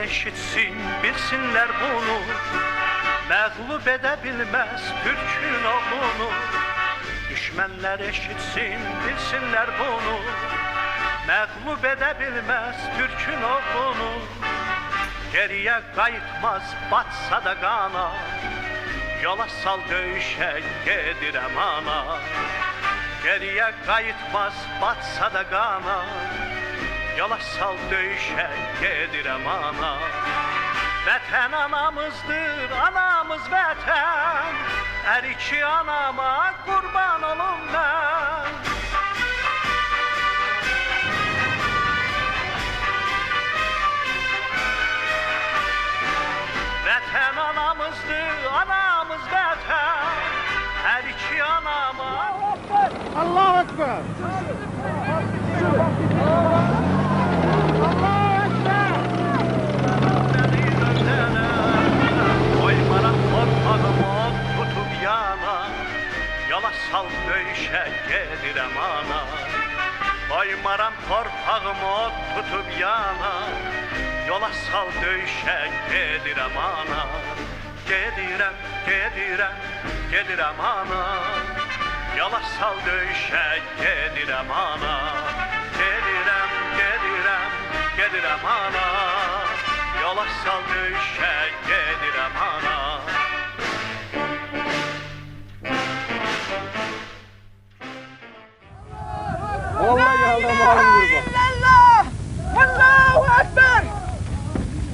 eşitsin, bilsinler bunu. Məğlub edebilmez Türk'ün oğlunu. Düşmanlar eşitsin, bilsinler bunu. Məğlub edebilmez Türk'ün oğlunu. Geriye kayıtmaz, batsa da qana. Yola sal döyüşe, gedirəm ana. Geriye kayıtmaz, batsa da qana. Yola sal döyüşe, gedirəm ana. Vətən anamızdır, anamız vətən. Hər iki anama qurban olum mən. Vətən anamızdır, anamız vətən. Hər iki anama. Allahu Ekber! Koymaram torpağımı tutup yana. Yola sal döyüşe, gedirəm ana. Koymaram torpağımı tutup yana. Yola sal döyüşe, gedirəm ana. Gedirəm, gedirəm, gedirəm ana. Yola sal döyüşe, gedirəm ana. Gedirəm, gedirəm, gedirəm ana. Yola sal döyüşe, gedirəm ana. Vallahi aldım ağzını bak. Allah! Allahu Ekber!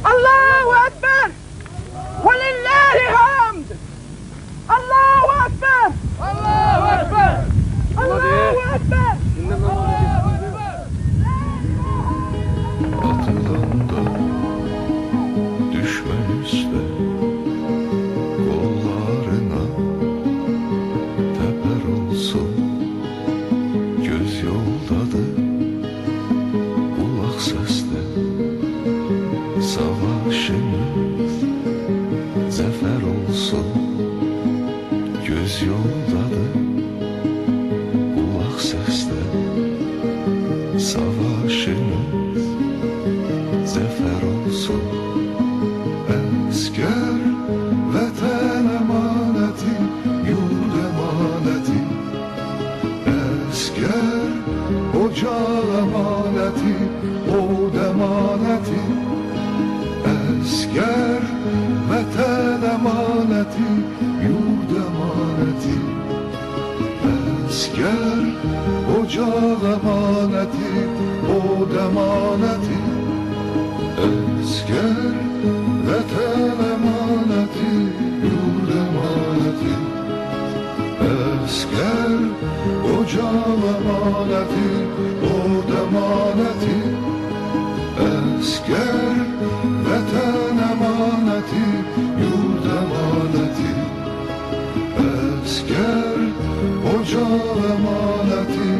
Allahu Ekber! Velillahi hamd! Allahu Ekber! Allahu Ekber! Allahu Ekber! Atılan da düşme üste, kollarına teper olsun. Göz yoldadır, kulak sesli. Savaşımız zafer olsun. Göz yoldadır, kulak sesli. Savaşımız zafer olsun. Asker vatan emaneti, yurt emaneti. Asker ocağı emaneti, od emaneti. Asker vatan emaneti, yurt emaneti. Asker ocağı emaneti, od emaneti. Asker vatan emaneti, yurt emaneti. Asker ocağı emaneti, od emaneti. Asker vatan emaneti, yurt emaneti. Asker ocağı emaneti,